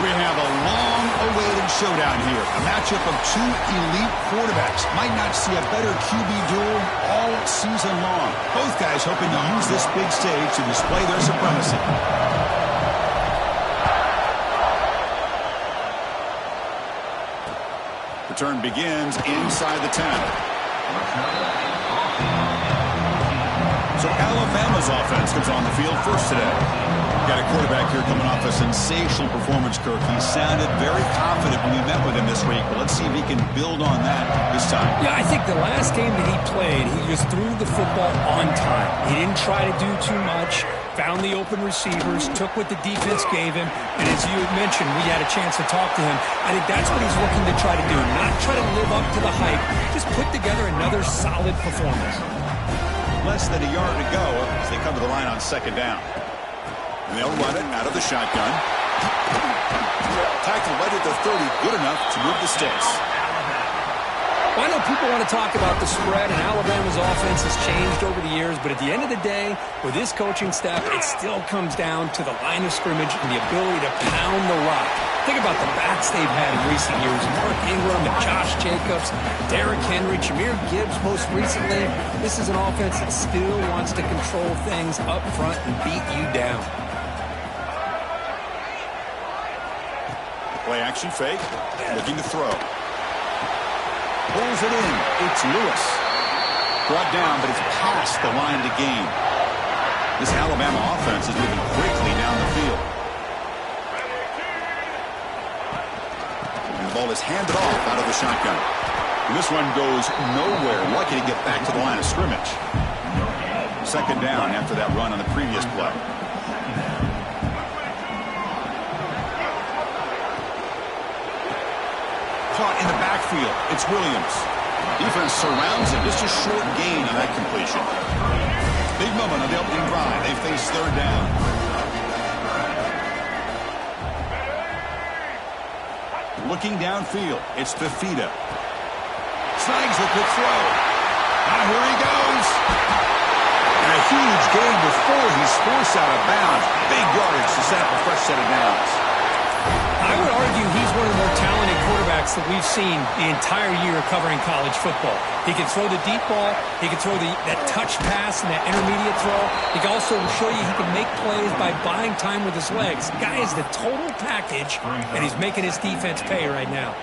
We have a long-awaited showdown here. A matchup of two elite quarterbacks. Might not see a better QB duel all season long. Both guys hoping to use this big stage to display their supremacy. Return begins inside the 10. So Alabama's offense comes on the field first today. Got a quarterback here coming off a sensational performance, Kirk. He sounded very confident when we met with him this week, but let's see if he can build on that this time. Yeah, I think the last game that he played, he just threw the football on time. He didn't try to do too much, found the open receivers, took what the defense gave him, and as you had mentioned, we had a chance to talk to him. I think that's what he's looking to try to do, not try to live up to the hype, just put together another solid performance. Less than a yard to go as they come to the line on second down. And they'll run it out of the shotgun. Tackle right at the 30, good enough to move the sticks. Well, I know people want to talk about the spread, and Alabama's offense has changed over the years, but at the end of the day, with this coaching staff, it still comes down to the line of scrimmage and the ability to pound the rock. Think about the backs they've had in recent years. Mark Ingram and Josh Jacobs, Derrick Henry, Jahmyr Gibbs most recently. This is an offense that still wants to control things up front and beat you down. Play action fake, looking to throw. Pulls it in. It's Lewis. Brought down, but it's past the line to gain. This Alabama offense is moving quickly down the field. And the ball is handed off out of the shotgun. And this one goes nowhere. Lucky to get back to the line of scrimmage. Second down after that run on the previous play. Caught in the backfield. It's Williams. Defense surrounds him. Just a short gain on that completion. Big moment on the opening drive. They face third down. Looking downfield. It's Fafita. Snags a quick throw. Now here he goes. And a huge gain before he's forced out of bounds. Big yardage to set up a fresh set of downs. I would argue he's one of the more talented quarterbacks that we've seen the entire year covering college football. He can throw the deep ball. He can throw that touch pass and that intermediate throw. He can also show you he can make plays by buying time with his legs. The guy is the total package, and he's making his defense pay right now.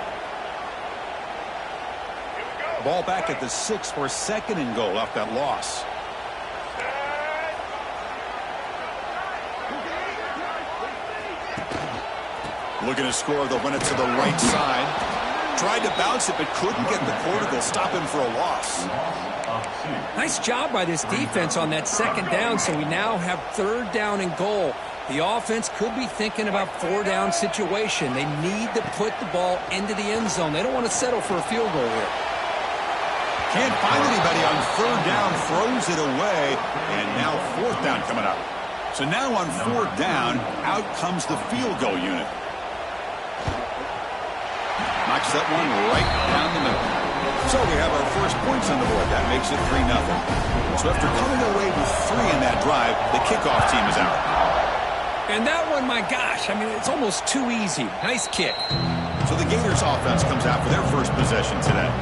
Ball back at the 6 for second and goal off that loss. Looking to score, they'll run it to the right side. Tried to bounce it, but couldn't get the quarter. They'll stop him for a loss. Nice job by this defense on that second down, so we now have third down and goal. The offense could be thinking about four-down situation. They need to put the ball into the end zone. They don't want to settle for a field goal here. Can't find anybody on third down, throws it away, and now fourth down coming up. So now on fourth down, out comes the field goal unit. Knocks that one right down the middle. So we have our first points on the board. That makes it 3-0. So after coming away with 3 in that drive, the kickoff team is out. And that one, my gosh, I mean, it's almost too easy. Nice kick. So the Gators offense comes out for their first possession today.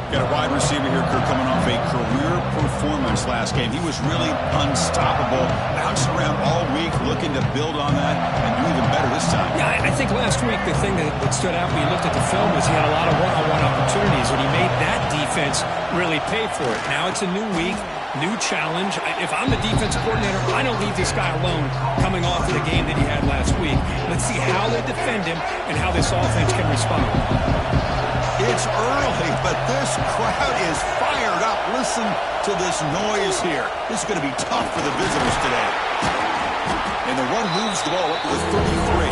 Got a wide receiver here, Kirk, coming off a career performance last game. He was really unstoppable. Bounced around all week, looking to build on that and do even better this time. Yeah, I think last week the thing that stood out when you looked at the film was he had a lot of one-on-one opportunities, and he made that defense really pay for it. Now it's a new week, new challenge. If I'm the defensive coordinator, I don't leave this guy alone coming off of the game that he had last week. Let's see how they defend him and how this offense can respond. It's early, but this crowd is fired up. Listen to this noise here. This is going to be tough for the visitors today. And the run moves the ball up to the 33.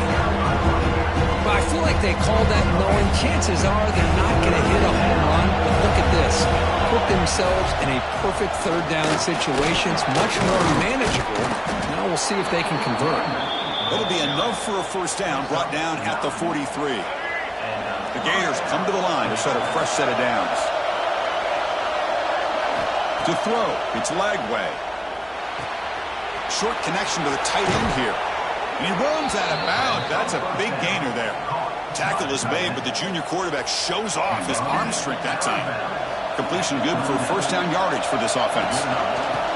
Well, I feel like they called that knowing chances are they're not going to hit a home run. But look at this. Put themselves in a perfect third down situation. It's much more manageable. Now we'll see if they can convert. That'll be enough for a first down, brought down at the 43. The Gators come to the line to set a fresh set of downs. To throw, it's Lagway. Short connection to the tight end here. And he runs out of bounds. That's a big gainer there. Tackle is made, but the junior quarterback shows off his arm strength that time. Completion good for first down yardage for this offense.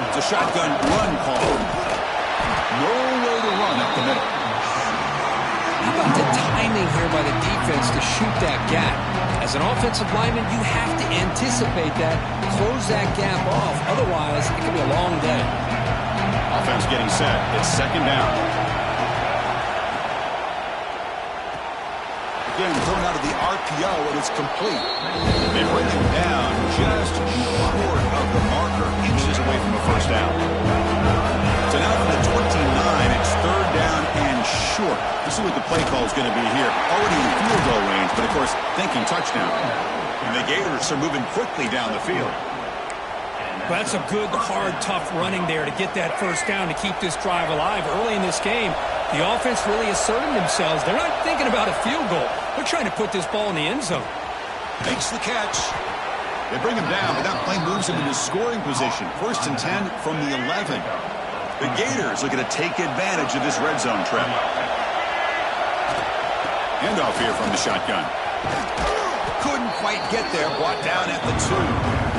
It's a shotgun run call. No way to run up the middle. How about the timing here by the defense to shoot that gap? As an offensive lineman, you have to anticipate that, close that gap off. Otherwise, it could be a long day. Offense getting set. It's second down. Again, thrown out of the RPO, and it's complete. They bring him down just short of the marker, inches away from a first down. So now from the 29, it's third down and short. Let's see what the play call is going to be here. Already in field goal range, but of course, thinking touchdown. And the Gators are moving quickly down the field. Well, that's a good, hard, tough running there to get that first down to keep this drive alive. Early in this game, the offense really asserted themselves. They're not thinking about a field goal. They're trying to put this ball in the end zone. Makes the catch. They bring him down, but that play moves him into scoring position. First and 10 from the 11. The Gators looking to take advantage of this red zone trap. Handoff here from the shotgun. Couldn't quite get there. Brought down at the 2.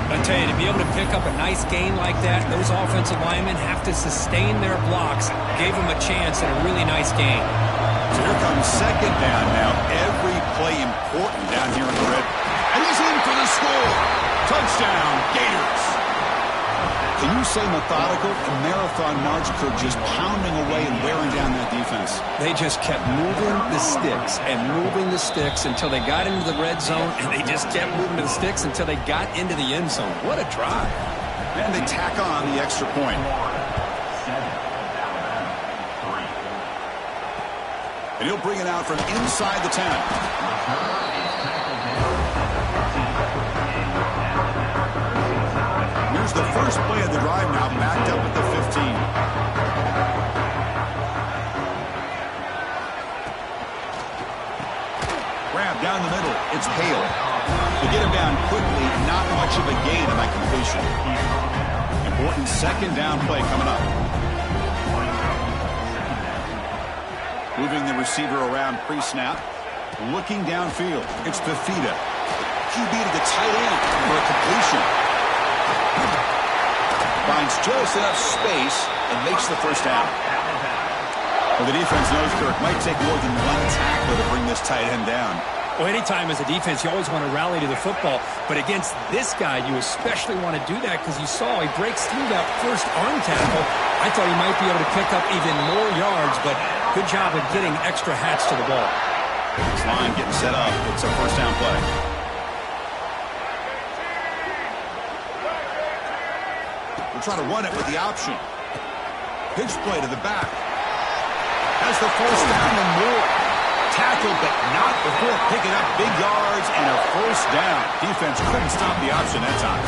I tell you, to be able to pick up a nice gain like that, those offensive linemen have to sustain their blocks. Gave them a chance and a really nice gain. So here comes second down now. Every play important down here in the red. And he's in for the score. Touchdown, Gators. Can you say methodical? A marathon march, Kirk, just pounding away and wearing down that defense. They just kept moving the sticks and moving the sticks until they got into the red zone, and they just kept moving the sticks until they got into the end zone. What a drive. And they tack on the extra point. And he'll bring it out from inside the 10. Here's the first play of the drive now, backed up at the 15. Grab down the middle. It's Hale. They get him down quickly, not much of a gain on that completion. Important second down play coming up. Moving the receiver around pre-snap. Looking downfield. It's Fafita. QB to the tight end for a completion. Finds just enough space and makes the first down. Well, the defense knows, Kirk, might take more than one tackler to bring this tight end down. Well, anytime as a defense, you always want to rally to the football. But against this guy, you especially want to do that because you saw he breaks through that first arm tackle. I thought he might be able to pick up even more yards, but good job of getting extra hats to the ball. This line getting set up. It's a first down play. We'll try to run it with the option. Pitch play to the back. Has the first down and more. Tackled, but not before picking up big yards and a first down. Defense couldn't stop the option that time.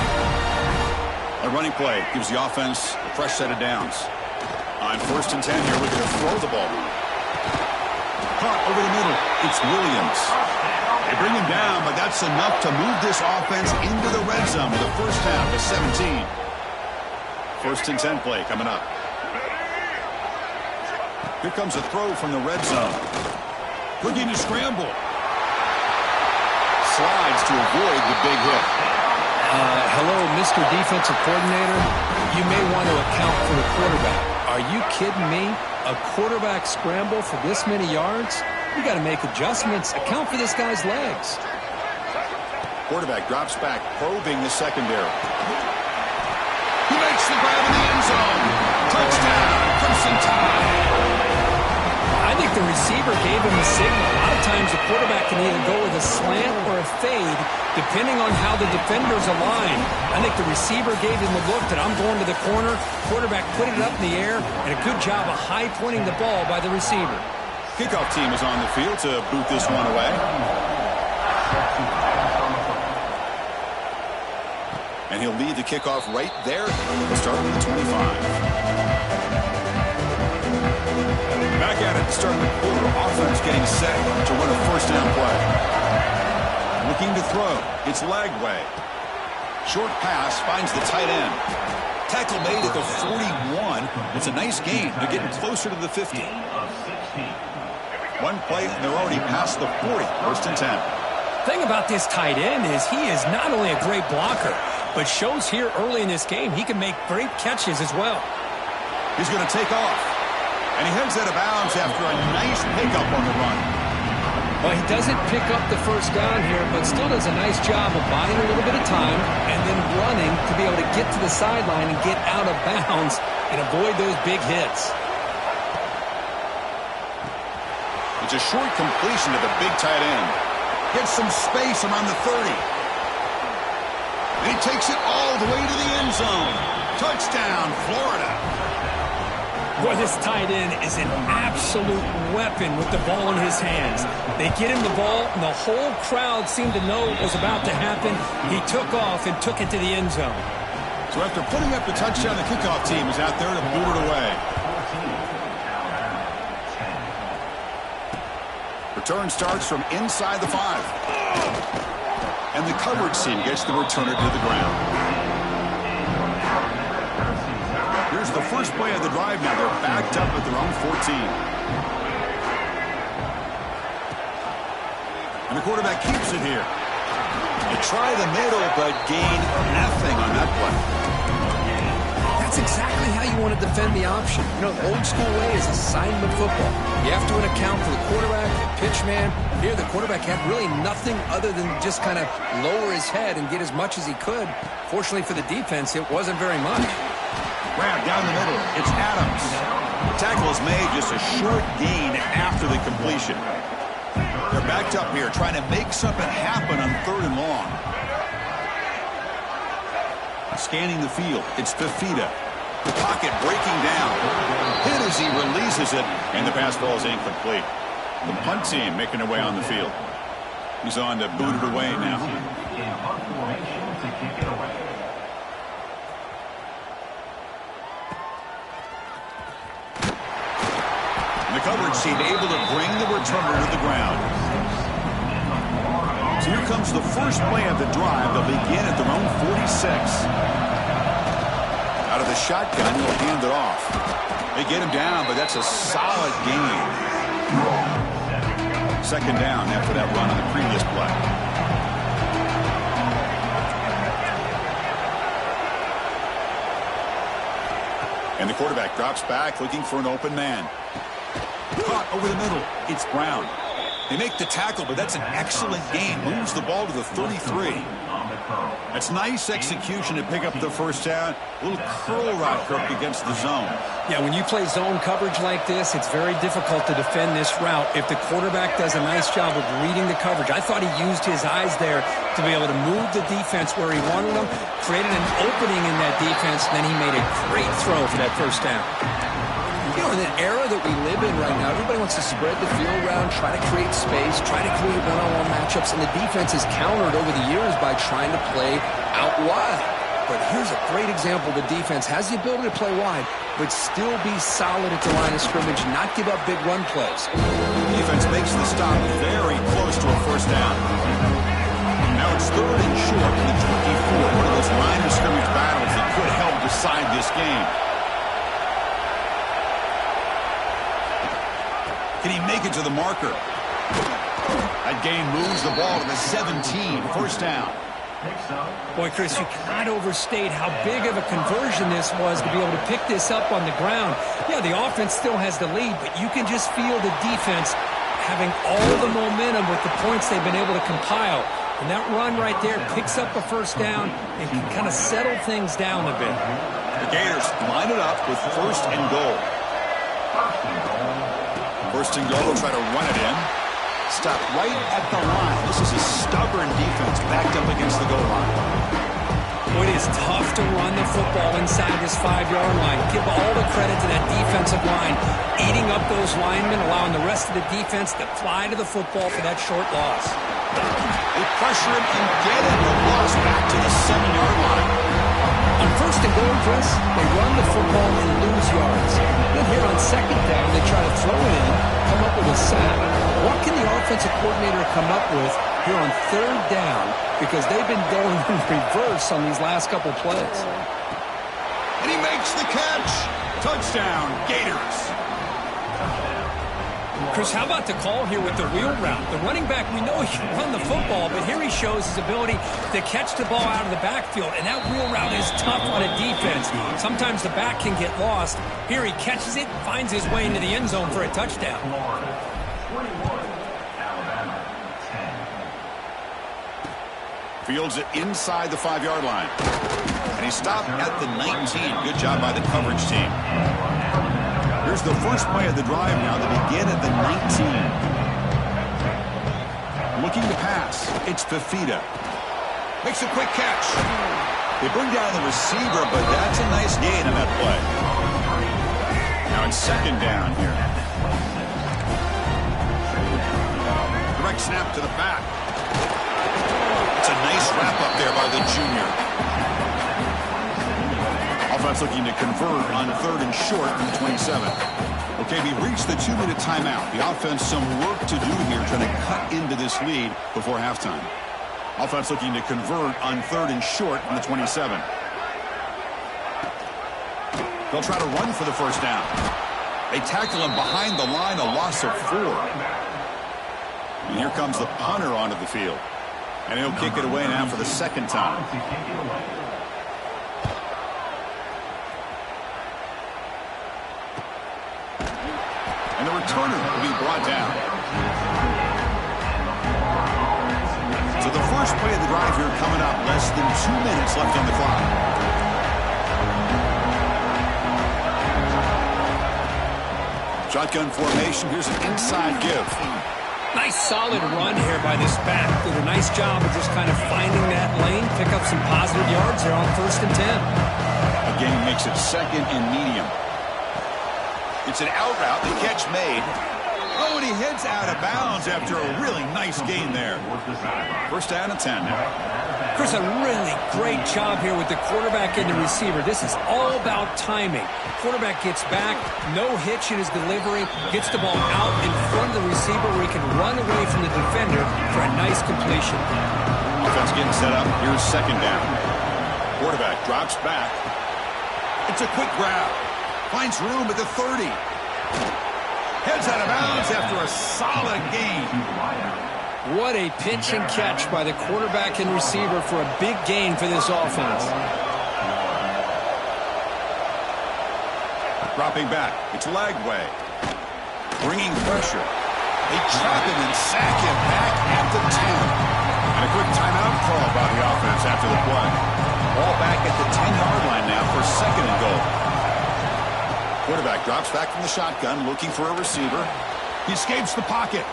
A running play gives the offense a fresh set of downs. On first and 10 here, we're going to throw the ball. Caught over the middle. It's Williams. They bring him down, but that's enough to move this offense into the red zone with a first down to 17. First and 10 play coming up. Here comes a throw from the red zone. Looking to scramble. Slides to avoid the big hit. Hello, Mr. Defensive Coordinator. You may want to account for the quarterback. Are you kidding me? A quarterback scramble for this many yards? You got to make adjustments. Account for this guy's legs. Quarterback drops back, probing the secondary. He makes the grab in the end zone. Touchdown, Crimson Tide. I think the receiver gave him a signal. A lot of times the quarterback can either go with a slant or a fade, depending on how the defenders align. I think the receiver gave him the look that I'm going to the corner. Quarterback put it up in the air, and a good job of high-pointing the ball by the receiver. Kickoff team is on the field to boot this one away. And he'll lead the kickoff right there, starting at the 25. Back at it, starting the quarter. Offense getting set to run a first down play. Looking to throw. It's Lagway. Short pass finds the tight end. Tackle made at the 41. It's a nice gain. They're getting closer to the 50. One play, and they're already past the 40. First and 10. Thing about this tight end is he is not only a great blocker, but shows here early in this game he can make great catches as well. He's going to take off. And he heads out of bounds after a nice pickup on the run. Well, he doesn't pick up the first down here, but still does a nice job of buying a little bit of time and then running to be able to get to the sideline and get out of bounds and avoid those big hits. It's a short completion to the big tight end. Gets some space around the 30. And he takes it all the way to the end zone. Touchdown, Florida. Boy, this tight end is an absolute weapon with the ball in his hands. They get him the ball, and the whole crowd seemed to know what was about to happen. He took off and took it to the end zone. So after putting up the touchdown, the kickoff team is out there to boot it away. Return starts from inside the 5. And the coverage team gets the returner to the ground. Here's the first play of the drive now. They're backed up at their own 14. And the quarterback keeps it here. They try the middle, but gain nothing on that play. That's exactly how you want to defend the option. You know, the old school way is assignment football. You have to account for the quarterback, the pitch man. Here, the quarterback had really nothing other than just kind of lower his head and get as much as he could. Fortunately for the defense, it wasn't very much. Grab down the middle. It's Adams. The tackle is made just a short gain after the completion. They're backed up here trying to make something happen on 3rd and long. Scanning the field. It's Fafita. The pocket breaking down. Hit as he releases it, and the pass ball is incomplete. The punt team making their way on the field. He's on to boot it away now. The coverage team able to bring the returner to the ground. So here comes the first play of the drive. They'll begin at their own 46. Out of the shotgun, he'll hand it off. They get him down, but that's a solid gain. 2nd down after that run on the previous play. And the quarterback drops back, looking for an open man. Caught over the middle. It's Brown. They make the tackle, but that's an excellent gain. Moves the ball to the 33. That's nice execution to pick up the first down. A little curl route against the zone. Yeah, when you play zone coverage like this, it's very difficult to defend this route if the quarterback does a nice job of reading the coverage. I thought he used his eyes there to be able to move the defense where he wanted them, created an opening in that defense, and then he made a great throw for that first down. You know, in an era that we live in right now, everybody wants to spread the field around, try to create space, try to create one-on-one matchups, and the defense is countered over the years by trying to play out wide. But here's a great example. The defense has the ability to play wide, but still be solid at the line of scrimmage, not give up big run plays. Defense makes the stop very close to a first down. Now it's 3rd and short in the 24. One of those line of scrimmage battles that could help decide this game. Can he make it to the marker? That gain moves the ball to the 17. First down. Boy, Chris, you cannot overstate how big of a conversion this was to be able to pick this up on the ground. Yeah, the offense still has the lead, but you can just feel the defense having all the momentum with the points they've been able to compile. And that run right there picks up a first down and can kind of settle things down a bit. The Gators line it up with 1st and goal. 1st and goal, they'll try to run it in. Stop right at the line. This is a stubborn defense backed up against the goal line. Boy, it is tough to run the football inside this 5-yard line. Give all the credit to that defensive line, eating up those linemen, allowing the rest of the defense to fly to the football for that short loss. They pressure him and get it. The loss back to the 7-yard line. On 1st and goal, Chris, they run the football and lose yards. Then here on 2nd down, they try to throw it in, come up with a sack. What can the offensive coordinator come up with here on 3rd down? Because they've been going in reverse on these last couple plays. And he makes the catch. Touchdown, Gators. Chris, how about the call here with the wheel route? The running back, we know he can run the football, but here he shows his ability to catch the ball out of the backfield, and that wheel route is tough on a defense. Sometimes the back can get lost. Here he catches it, finds his way into the end zone for a touchdown. Fields it inside the 5-yard line. And he stopped at the 19. Good job by the coverage team. Here's the first play of the drive now. They begin at the 19. Looking to pass. It's Fafita. Makes a quick catch. They bring down the receiver, but that's a nice gain on that play. Now it's second down here. Direct snap to the back. It's a nice wrap-up there by the junior. Offense looking to convert on 3rd and short from the 27. Okay, we reached the 2-minute timeout. The offense some work to do here trying to cut into this lead before halftime. Offense looking to convert on 3rd and short from the 27. They'll try to run for the first down. They tackle him behind the line, a loss of 4. And here comes the punter onto the field. And he'll kick it away now for the second time. And the returner will be brought down. So the first play of the drive here coming up. Less than 2 minutes left on the clock. Shotgun formation. Here's an inside give. Nice solid run here by this back. Did a nice job of just kind of finding that lane, pick up some positive yards there on 1st and 10. Again, he makes it 2nd and medium. It's an out route. The catch made. Oh, and he heads out of bounds after a really nice gain there. 1st down and 10 now. Chris, a really great job here with the quarterback and the receiver. This is all about timing. Quarterback gets back, no hitch in his delivery, gets the ball out in front of the receiver where he can run away from the defender for a nice completion. Offense getting set up. Here's 2nd down. Quarterback drops back. It's a quick grab. Finds room at the 30. Heads out of bounds after a solid gain. What a pitch and catch by the quarterback and receiver for a big gain for this offense. Dropping back. It's Lagway. Bringing pressure. They trap him and sack him back at the 10. And a quick timeout call by the offense after the play. Ball back at the 10-yard line now for 2nd and goal. Quarterback drops back from the shotgun, looking for a receiver. He escapes the pocket.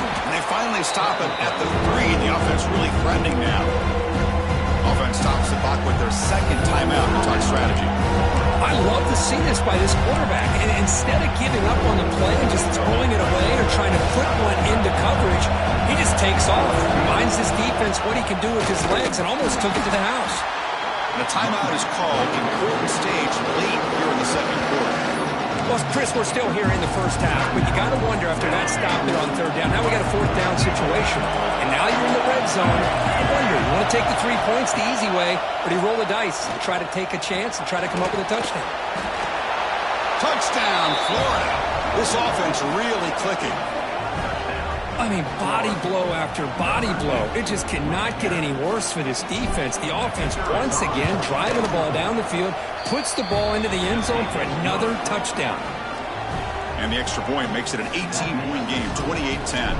And they finally stop him at the 3. The offense really threatening now. Offense stops the clock with their 2nd timeout to talk strategy. I love to see this by this quarterback. And instead of giving up on the play and just throwing it away or trying to put one into coverage, he just takes off, reminds his defense what he can do with his legs, and almost took it to the house. The timeout is called. Important stage late here in the 2nd quarter. Well, Chris, we're still here in the 1st half, but you got to wonder after that stop there on 3rd down. Now we got a 4th down situation, and now you're in the red zone. I wonder, you want to take the 3 points the easy way, or do you roll the dice and try to take a chance and try to come up with a touchdown? Touchdown, Florida. This offense really clicking. I mean, body blow after body blow. It just cannot get any worse for this defense. The offense, once again, driving the ball down the field, puts the ball into the end zone for another touchdown. And the extra point makes it an 18-point game, 28-10.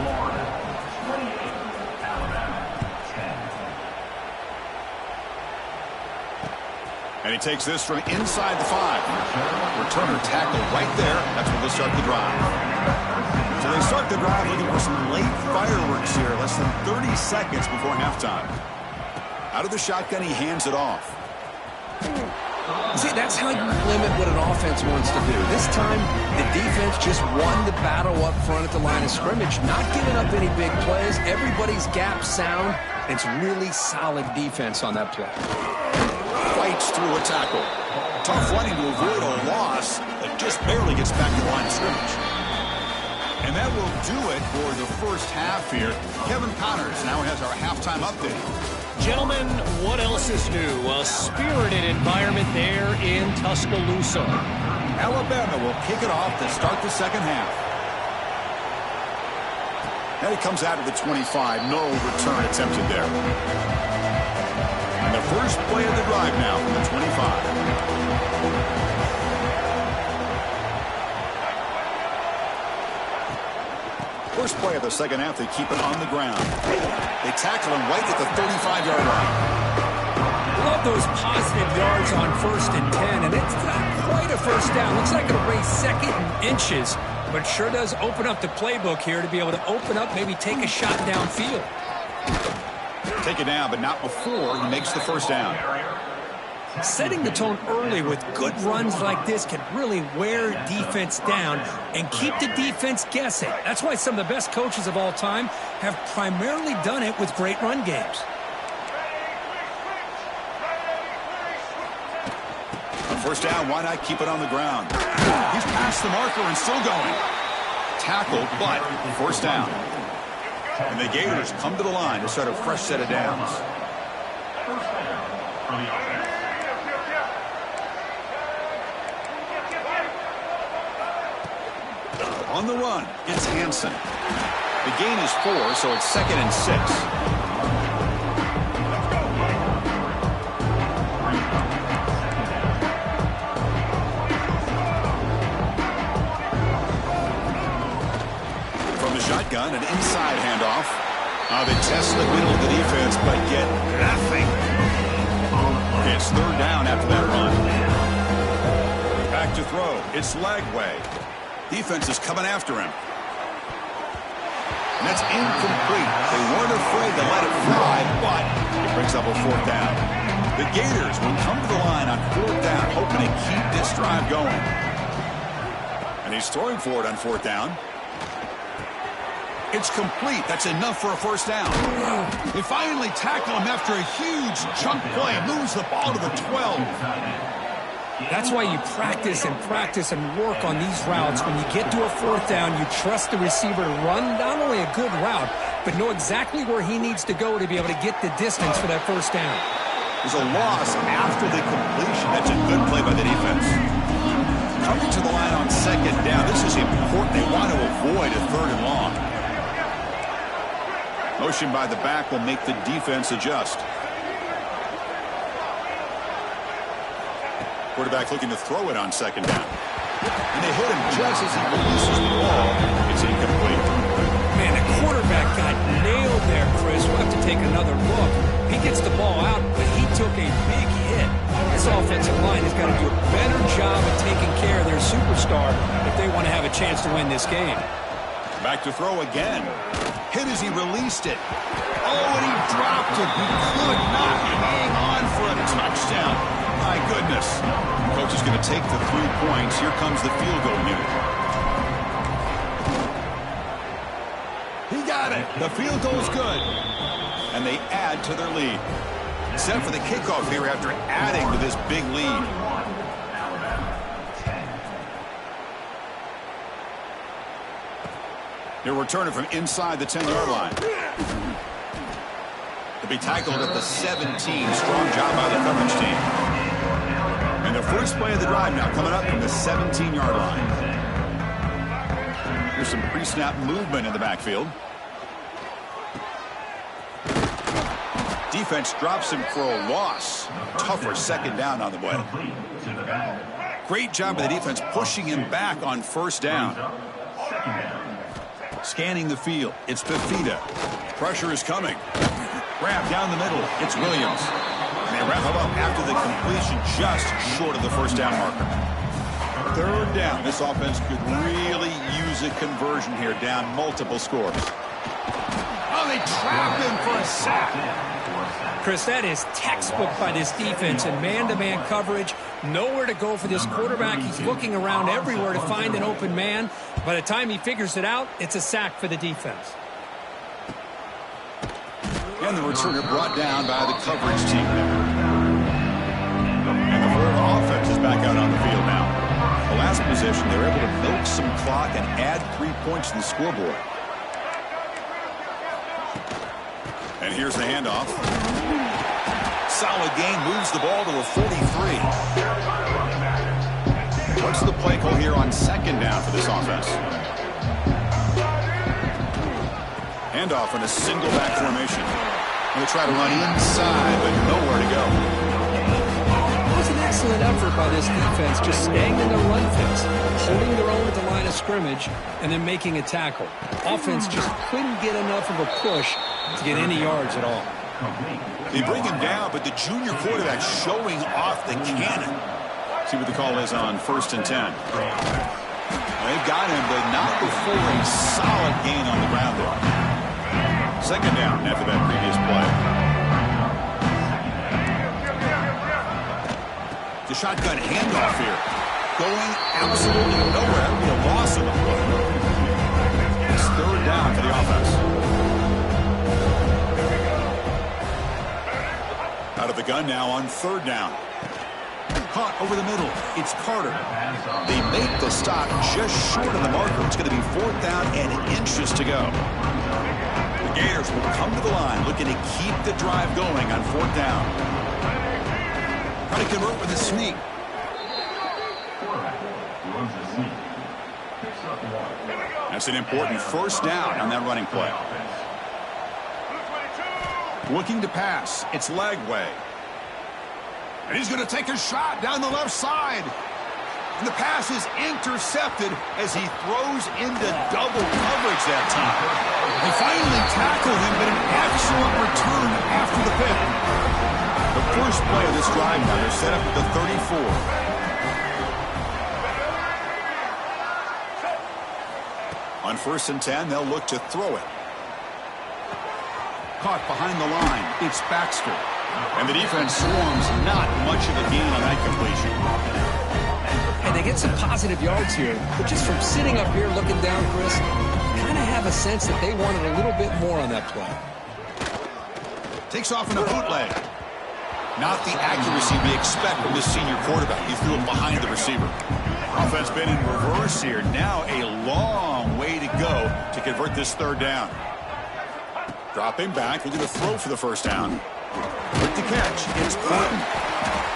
And he takes this from inside the 5. Returner tackle right there. That's where they'll start the drive. So they start the drive looking for some late fireworks here. Less than 30 seconds before halftime. Out of the shotgun, he hands it off. See, that's how you limit what an offense wants to do. This time, the defense just won the battle up front at the line of scrimmage, not giving up any big plays. Everybody's gap sound. It's really solid defense on that play. Fights through a tackle. Tough running to avoid a loss, but just barely gets back to the line of scrimmage. And that will do it for the 1st half here. Kevin Connors now has our halftime update. Gentlemen, what else is new? A spirited environment there in Tuscaloosa. Alabama will kick it off to start the second half. And it comes out of the 25. No return attempted there. And the first play of the drive now from the 25. First play of the second half, they keep it on the ground. They tackle him right at the 35-yard line. Love those positive yards on 1st and 10, and it's not quite a first down. Looks like it'll raise second in inches, but sure does open up the playbook here to be able to open up, maybe take a shot downfield. Take it down, but not before he makes the first down. Setting the tone early with good runs like this can really wear defense down and keep the defense guessing. That's why some of the best coaches of all time have primarily done it with great run games. On first down, why not keep it on the ground? He's past the marker and still going. Tackled, but first down. And the Gators come to the line to start a fresh set of downs. On the run, it's Hansen. The gain is 4, so it's 2nd and 6. From the shotgun, an inside handoff. They test the middle of the defense, but get nothing. It's 3rd down after that run. Back to throw. It's Lagway. Defense is coming after him. And that's incomplete. They weren't afraid to let it fly, but it brings up a 4th down. The Gators will come to the line on 4th down, hoping to keep this drive going. And he's throwing for it on 4th down. It's complete. That's enough for a first down. They finally tackle him after a huge chunk play. Moves the ball to the 12. That's why you practice and work on these routes. When you get to a 4th down, you trust the receiver to run not only a good route, but know exactly where he needs to go to be able to get the distance for that first down. There's a loss after the completion. That's a good play by the defense. Coming to the line on 2nd down. This is important. They want to avoid a 3rd and long. Motion by the back will make the defense adjust. Quarterback looking to throw it on 2nd down. And they hit him just as he releases the ball. It's incomplete. Man, the quarterback got nailed there, Chris. We'll have to take another look. He gets the ball out, but he took a big hit. This offensive line has got to do a better job of taking care of their superstar if they want to have a chance to win this game. Back to throw again. Hit as he released it. Oh, and he dropped it. He could not hang on for a touchdown. My goodness. Coach is going to take the 3 points. Here comes the field goal unit. He got it. The field goal's good. And they add to their lead. Set for the kickoff here after adding to this big lead. They're returning from inside the 10-yard line. To be tackled at the 17. Strong job by the coverage team. And the first play of the drive now coming up from the 17-yard line. Here's some pre-snap movement in the backfield. Defense drops him for a loss. Tougher 2nd down on the way. Great job by the defense pushing him back on 1st down. Scanning the field. It's Fafita. Pressure is coming. Grab down the middle. It's Williams. And they wrap him up after the completion just short of the 1st down marker. 3rd down. This offense could really use a conversion here, down multiple scores. Oh, they trap him for a sack. Chris, that is textbook by this defense in man-to-man coverage. Nowhere to go for this quarterback. He's looking around everywhere to find an open man. By the time he figures it out, it's a sack for the defense. And the returner brought down by the coverage team. And the Florida offense is back out on the field now. The last possession, they were able to milk some clock and add 3 points to the scoreboard. And here's the handoff. solid gain, moves the ball to a 43. What's the play call here on second down for this offense? Handoff in a single back formation. Going to try to run inside, but nowhere to go. It was an excellent effort by this defense, just staying in their run fence, holding their own at the line of scrimmage, and then making a tackle. Offense just couldn't get enough of a push to get any yards at all. They bring him down, but the junior quarterback showing off the cannon. See what the call is on 1st and 10. They've got him, but not before a solid gain on the ground there. Second down after that previous play. The shotgun handoff here. Going absolutely nowhere. That would be a loss of the play. It's 3rd down for the offense. Out of the gun now on 3rd down. Caught over the middle. It's Carter. They make the stop just short of the marker. It's going to be 4th down and inches to go. The Gators will come to the line looking to keep the drive going on 4th down. Trying to convert with a sneak. That's an important 1st down on that running play. Looking to pass. It's Lagway. And he's going to take a shot down the left side. And the pass is intercepted as he throws into double coverage that time. They finally tackle him, but an excellent return after the pick. The first play of this drive now, they're set up at the 34. On 1st and 10, they'll look to throw it. Caught behind the line. It's Baxter. And the defense swarms, not much of a gain on that completion. And they get some positive yards here, but just from sitting up here looking down, Chris, kind of have a sense that they wanted a little bit more on that play. Takes off in a bootleg. Not the accuracy we expect from this senior quarterback. He threw it behind the receiver. Offense been in reverse here. Now a long way to go to convert this 3rd down. Dropping back, looking to throw for the 1st down. Quick to catch. It's Burton.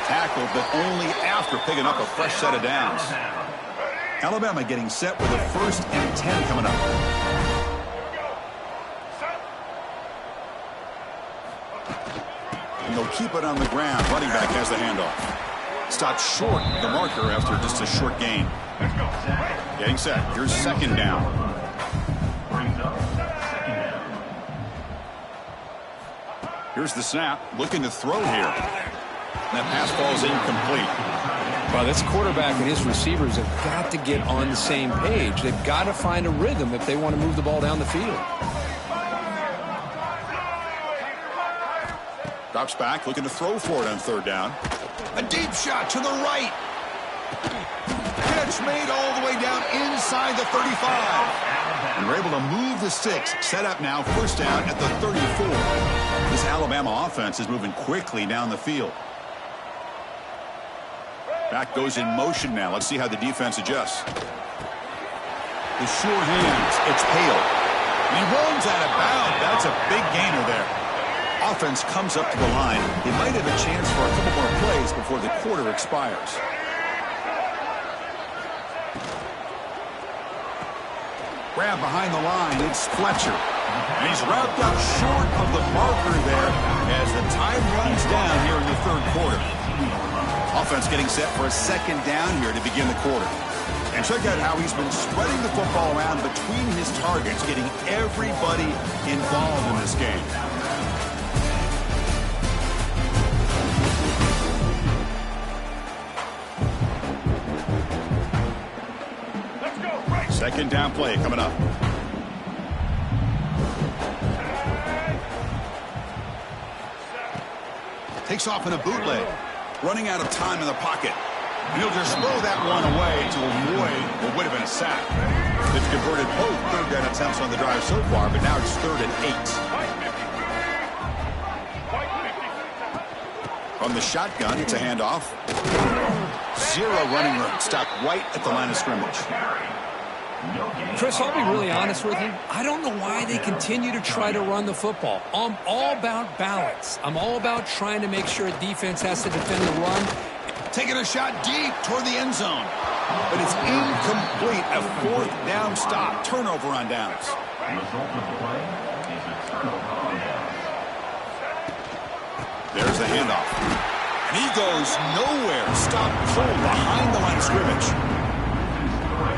Tackled, but only after picking up a fresh set of downs. Alabama getting set with a 1st and 10 coming up. And they'll keep it on the ground. Running back has the handoff. Stopped short of the marker after just a short gain. Getting set. Here's 2nd down. Here's the snap, looking to throw here. That pass ball's incomplete. Well, this quarterback and his receivers have got to get on the same page. They've got to find a rhythm if they want to move the ball down the field. Drops back, looking to throw for it on 3rd down. A deep shot to the right. Catch made all the way down inside the 35. And we're able to move the sticks. Set up now, 1st down at the 34. This Alabama offense is moving quickly down the field. Back goes in motion now. Let's see how the defense adjusts. The sure hands. It's Hale. And he runs out of bounds. That's a big gainer there. Offense comes up to the line. They might have a chance for a couple more plays before the quarter expires. Grab behind the line. It's Fletcher. And he's wrapped up short of the marker there as the time runs down here in the 3rd quarter. Offense getting set for a 2nd down here to begin the quarter. And check out how he's been spreading the football around between his targets, getting everybody involved in this game. Second down play coming up. Takes off in a bootleg. Running out of time in the pocket. And he'll just throw that one away to avoid what would have been a sack. They've converted both 3rd down attempts on the drive so far, but now it's 3rd and 8. From the shotgun, it's a handoff. Zero running room. Stopped right at the line of scrimmage. Chris, I'll be really honest with you. I don't know why they continue to try to run the football. I'm all about balance. I'm all about trying to make sure a defense has to defend the run. Taking a shot deep toward the end zone. But it's incomplete. A fourth down stop. Turnover on downs. There's the handoff. And he goes nowhere. Stop cold behind the line of scrimmage.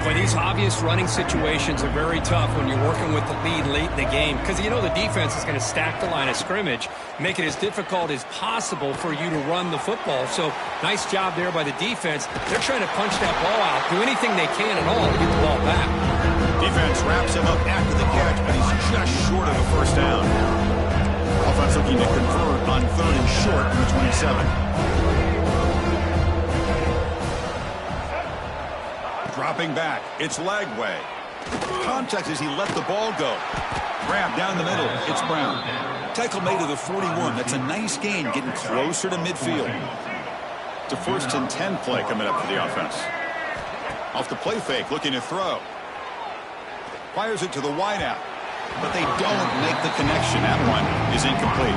Well, these obvious running situations are very tough when you're working with the lead late in the game because you know the defense is going to stack the line of scrimmage, make it as difficult as possible for you to run the football. So nice job there by the defense. They're trying to punch that ball out, do anything they can at all to get the ball back. Defense wraps him up after the catch, but he's just short of a first down. Offense looking to convert on 3rd and short from the 27. Dropping back, it's Lagway. Contact as he let the ball go. Grab down the middle, it's Brown. Tackle made to the 41. That's a nice gain, getting closer to midfield. It's a 1st and 10 play coming up for the offense. Off the play fake, looking to throw. Fires it to the wideout, but they don't make the connection. That one is incomplete.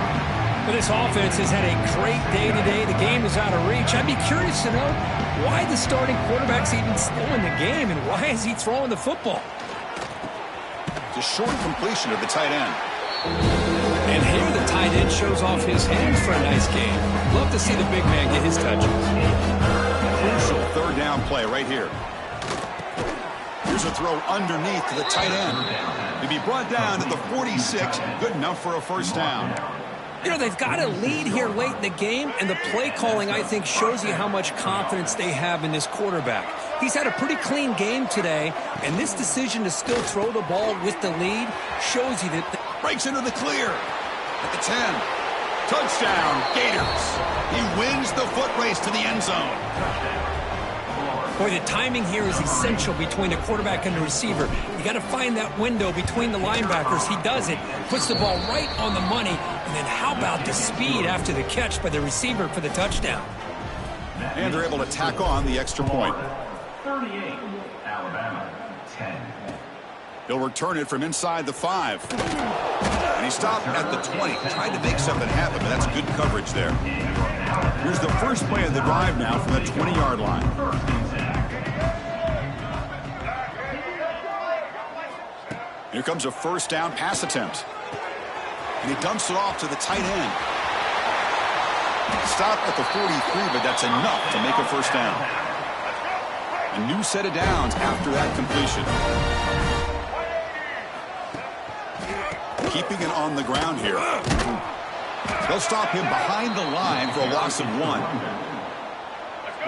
But this offense has had a great day today. The game is out of reach. I'd be curious to know why the starting quarterback's even still in the game and why is he throwing the football? It's a short completion of the tight end. And here the tight end shows off his hands for a nice game. Love to see the big man get his touches. Crucial 3rd down play right here. Here's a throw underneath to the tight end. To be brought down at the 46, good enough for a first down. You know, they've got a lead here late in the game, and the play calling, I think, shows you how much confidence they have in this quarterback. He's had a pretty clean game today, and this decision to still throw the ball with the lead shows you that... Breaks into the clear at the 10. Touchdown, Gators. He wins the foot race to the end zone. Boy, the timing here is essential between the quarterback and the receiver. You got to find that window between the linebackers. He does it, puts the ball right on the money, and then how about the speed after the catch by the receiver for the touchdown? And they're able to tack on the extra point. 38, Alabama, 10. He'll return it from inside the 5. And he stopped at the 20. Tried to make something happen, but that's good coverage there. Here's the first play of the drive now from the 20-yard line. Here comes a first down pass attempt. And he dumps it off to the tight end. Stop at the 43, but that's enough to make a first down. A new set of downs after that completion. Keeping it on the ground here. They'll stop him behind the line for a loss of 1.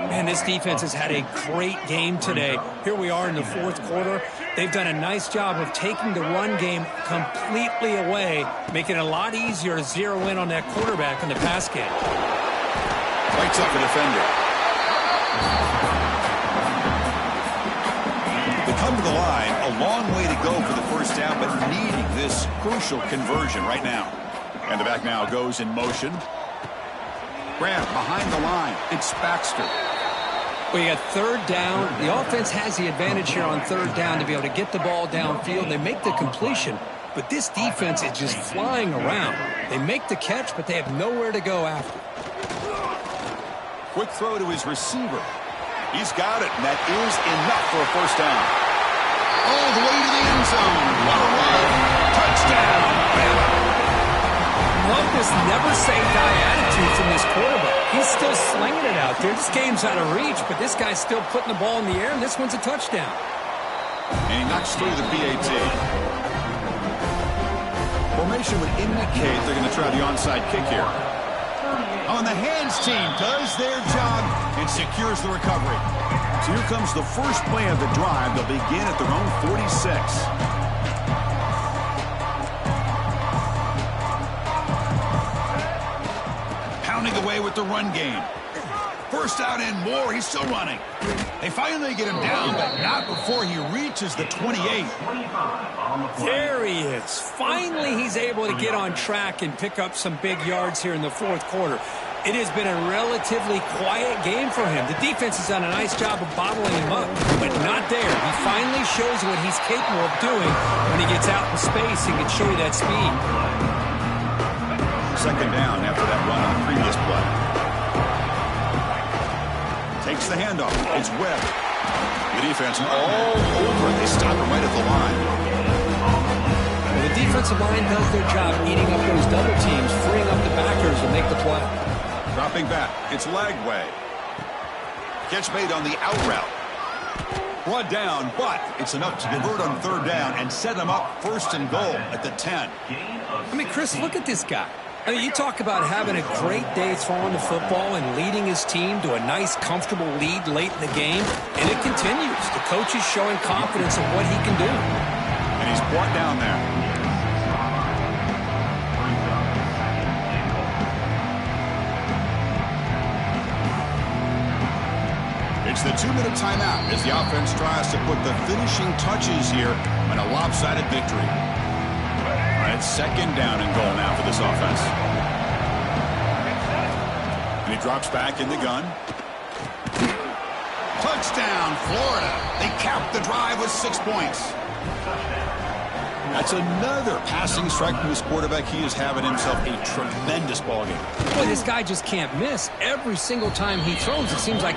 Man, this defense has had a great game today. Here we are in the 4th quarter. They've done a nice job of taking the run game completely away, making it a lot easier to zero in on that quarterback in the pass game. Lights up the defender. They come to the line, a long way to go for the first down, but needing this crucial conversion right now. And the back now goes in motion. Grant behind the line. It's Baxter. Well, you got 3rd down. The offense has the advantage here on 3rd down to be able to get the ball downfield. They make the completion, but this defense is just flying around. They make the catch, but they have nowhere to go after. Quick throw to his receiver. He's got it, and that is enough for a first down. All the way to the end zone. What a run. Touchdown. Love this never-say-die attitude from this quarterback. He's still slinging it out there. This game's out of reach, but this guy's still putting the ball in the air, and this one's a touchdown. And he knocks through the PAT. Formation would indicate they're going to try the onside kick here. On the hands team does their job and secures the recovery. So here comes the first play of the drive. They'll begin at their own 46. Away with the run game. First out and more. He's still running. They finally get him down, but not before he reaches the 28. There he is. Finally, he's able to get on track and pick up some big yards here in the 4th quarter. It has been a relatively quiet game for him. The defense has done a nice job of bottling him up, but not there. He finally shows what he's capable of doing when he gets out in space and can show you that speed. Second down after that run on the previous play. Takes the handoff. It's Webb. The defense all over it. They stop him right at the line. Well, the defensive line does their job eating up those double teams, freeing up the backers to make the play. Dropping back. It's Lagway. Catch made on the out route. Brought down, but it's enough to convert on third down and set them up first and goal at the 10. I mean, Chris, look at this guy. I mean, you talk about having a great day throwing the football and leading his team to a nice, comfortable lead late in the game, and it continues. The coach is showing confidence in what he can do. And he's brought down there. It's the 2-minute timeout as the offense tries to put the finishing touches here on a lopsided victory. All right, second down and goal now for this offense. And he drops back in the gun. Touchdown, Florida. They cap the drive with 6 points. That's another passing strike from this quarterback. He is having himself a tremendous ballgame. Boy, this guy just can't miss. Every single time he throws, it seems like...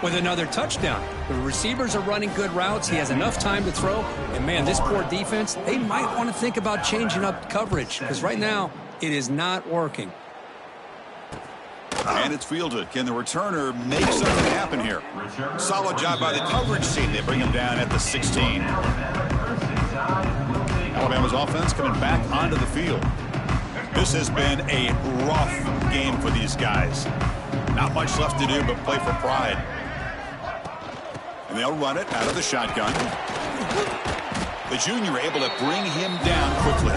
with another touchdown. The receivers are running good routes. He has enough time to throw. And, man, this poor defense, they might want to think about changing up coverage because right now it is not working. And it's fielded. Can the returner make something happen here? Solid job by the coverage team. They bring him down at the 16. Alabama's offense coming back onto the field. This has been a rough game for these guys. Not much left to do but play for pride. And they'll run it out of the shotgun. The junior able to bring him down quickly.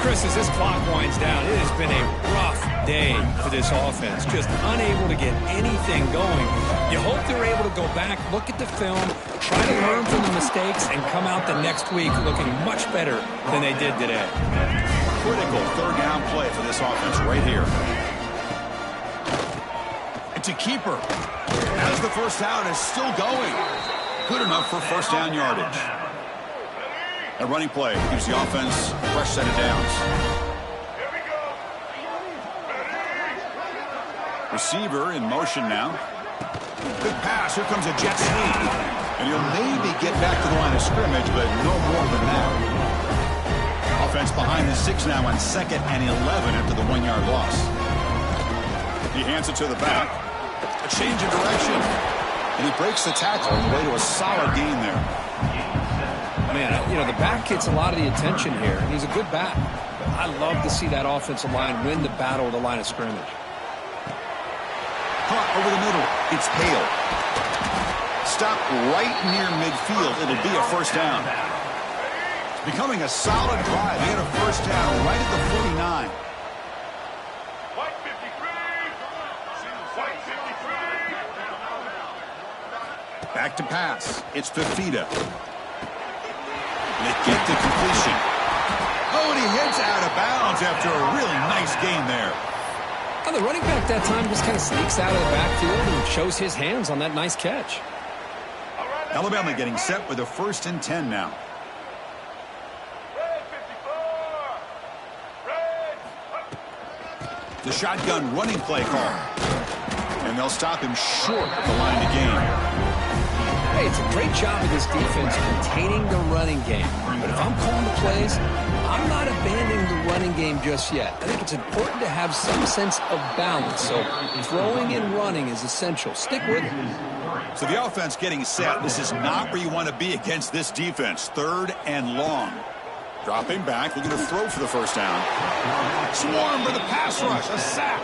Chris, as this clock winds down, it has been a rough day for this offense. Just unable to get anything going. You hope they're able to go back, look at the film, try to learn from the mistakes, and come out the next week looking much better than they did today. Critical third down play for this offense right here. It's a keeper. As the first down is still going. Good enough for first down yardage. A running play gives the offense a fresh set of downs. Receiver in motion now. Good pass. Here comes a jet sweep. And he'll maybe get back to the line of scrimmage, but no more than that. Offense behind the 6 now on 2nd and 11 after the 1-yard loss. He hands it to the back. A change of direction. And he breaks the tackle on the way to a solid gain there. Man, you know, the back gets a lot of the attention here. He's a good back. But I love to see that offensive line win the battle of the line of scrimmage. Caught over the middle. It's Hale. Stop right near midfield. It'll be a first down. It's becoming a solid drive. They get a first down right at the 49. Back to pass. It's Fafita. They get to completion. Oh, and he heads out of bounds after a really nice gain there. Well, the running back that time just kind of sneaks out of the backfield and shows his hands on that nice catch. Alabama getting set with a 1st and 10 now. The shotgun running play call. And they'll stop him short of the line to gain. Hey, it's a great job of this defense containing the running game. But if I'm calling the plays, I'm not abandoning the running game just yet. I think it's important to have some sense of balance. So throwing and running is essential. Stick with it. So the offense getting set. This is not where you want to be against this defense. 3rd and long. Dropping back, looking to throw for the first down. Swarm for the pass rush. A sack.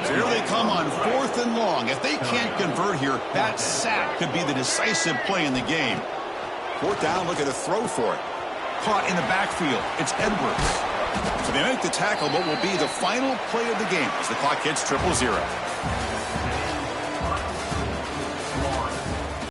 So here they come on 4th and long. If they can't convert here, that sack could be the decisive play in the game. 4th down, looking to throw for it. Caught in the backfield. It's Edwards. So they make the tackle, but will be the final play of the game as the clock hits 0-0.